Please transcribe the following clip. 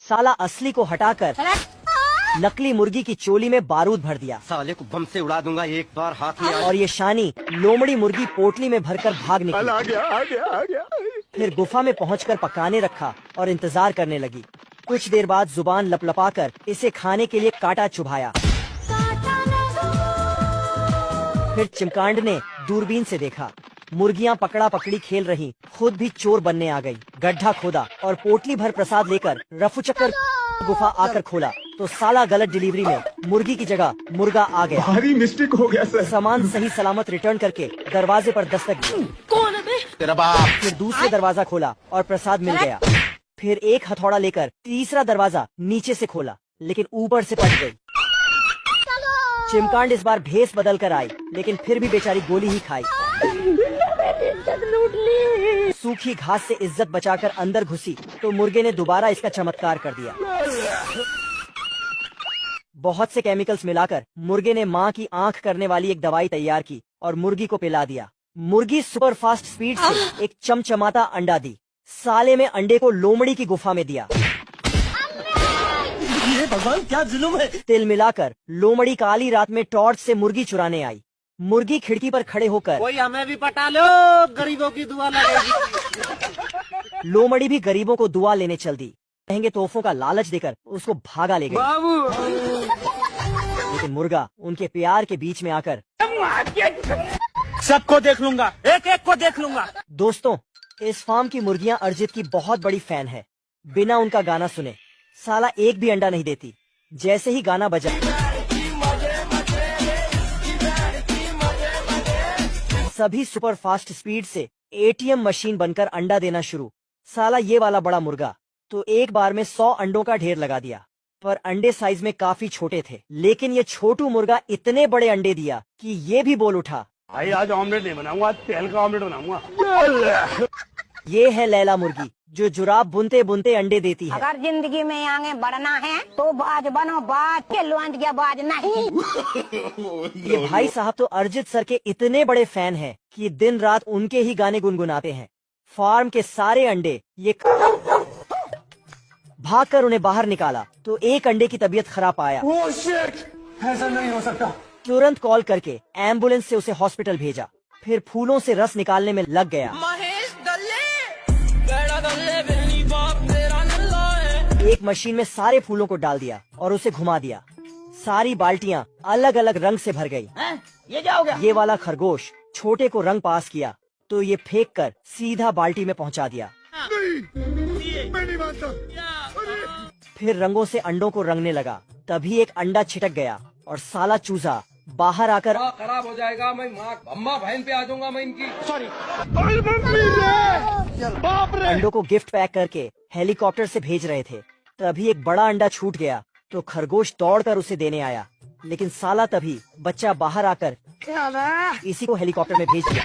साला असली को हटाकर नकली मुर्गी की चोली में बारूद भर दिया। साले को बम से उड़ा दूंगा एक बार हाथ में। और ये शानी लोमड़ी मुर्गी पोटली में भरकर भाग निकली। आ गया। फिर गुफा में पहुंचकर पकाने रखा और इंतजार करने लगी। कुछ देर बाद जुबान लपलपाकर इसे खाने के लिए कांटा चुभाया। फिर चिमकांड ने दूरबीन से देखा, मुर्गियां पकड़ा पकड़ी खेल रही, खुद भी चोर बनने आ गई। गड्ढा खोदा और पोटली भर प्रसाद लेकर रफू चक्कर गुफा आकर खोला तो साला गलत डिलीवरी में मुर्गी की जगह मुर्गा आ गया। भारी मिस्टेक हो गया सर। सामान सही सलामत रिटर्न करके दरवाजे पर दस्तक दी। कौन है बे? तेरा बाप। फिर दूसरे दरवाजा खोला और प्रसाद मिल गया। फिर एक हथौड़ा लेकर तीसरा दरवाजा नीचे से खोला, लेकिन ऊपर से पट गई। चिमकांड इस बार भेस बदल कर आई, लेकिन फिर भी बेचारी गोली ही खाई। सूखी घास से इज्जत बचाकर अंदर घुसी तो मुर्गे ने दोबारा इसका चमत्कार कर दिया। बहुत से केमिकल्स मिलाकर मुर्गे ने माँ की आंख करने वाली एक दवाई तैयार की और मुर्गी को पिला दिया। मुर्गी सुपर फास्ट स्पीड से एक चमचमाता अंडा दी। साले में अंडे को लोमड़ी की गुफा में दिया। ये भगवान क्या जुल्म है। तिल मिलाकर लोमड़ी काली रात में टॉर्च से मुर्गी चुराने आई। मुर्गी खिड़की पर खड़े होकर कोई हमें भी पटा लो, गरीबों की दुआ लगेगी। लोमड़ी भी गरीबों को दुआ लेने चल दी। महंगे तोहफों का लालच देकर उसको भागा ले गई। लेकिन मुर्गा उनके प्यार के बीच में आकर सबको देख लूंगा, एक एक को देख लूंगा। दोस्तों, इस फार्म की मुर्गियां अरिजीत की बहुत बड़ी फैन है। बिना उनका गाना सुने साला एक भी अंडा नहीं देती। जैसे ही गाना बजा सभी सुपर फास्ट स्पीड से एटीएम मशीन बनकर अंडा देना शुरू। साला ये वाला बड़ा मुर्गा तो एक बार में 100 अंडों का ढेर लगा दिया, पर अंडे साइज में काफी छोटे थे। लेकिन ये छोटू मुर्गा इतने बड़े अंडे दिया कि ये भी बोल उठा, भाई आज ऑमलेट नहीं बनाऊंगा, आज तेल का ऑमलेट बनाऊंगा। ये है लैला मुर्गी जो जुराब बुनते बुनते अंडे देती है। अगर जिंदगी में आगे बढ़ना है तो बाज बनो, बाज के लौंड के बाज नहीं। ये भाई साहब तो अरिजीत सर के इतने बड़े फैन हैं कि दिन रात उनके ही गाने गुनगुनाते हैं। फार्म के सारे अंडे ये भागकर उन्हें बाहर निकाला तो एक अंडे की तबीयत खराब पाया। ऐसा नहीं हो सकता। तुरंत कॉल करके एम्बुलेंस से उसे हॉस्पिटल भेजा। फिर फूलों से रस निकालने में लग गया। एक मशीन में सारे फूलों को डाल दिया और उसे घुमा दिया। सारी बाल्टियां अलग अलग रंग से भर गई। ये क्या हो गया? ये वाला खरगोश छोटे को रंग पास किया तो ये फेंक कर सीधा बाल्टी में पहुंचा दिया। मैं नहीं मानता। फिर रंगों से अंडों को रंगने लगा। तभी एक अंडा छिटक गया और साला चूजा बाहर आकर खराब हो जाएगा। मैं माँ अम्मा बहन पे आ जाऊंगा मैं इनकी। सॉरी। बाप रे। अंडों को गिफ्ट पैक करके हेलीकॉप्टर से भेज रहे थे। तभी एक बड़ा अंडा छूट गया तो खरगोश दौड़कर उसे देने आया। लेकिन साला तभी बच्चा बाहर आकर इसी को हेलीकॉप्टर में भेज दिया।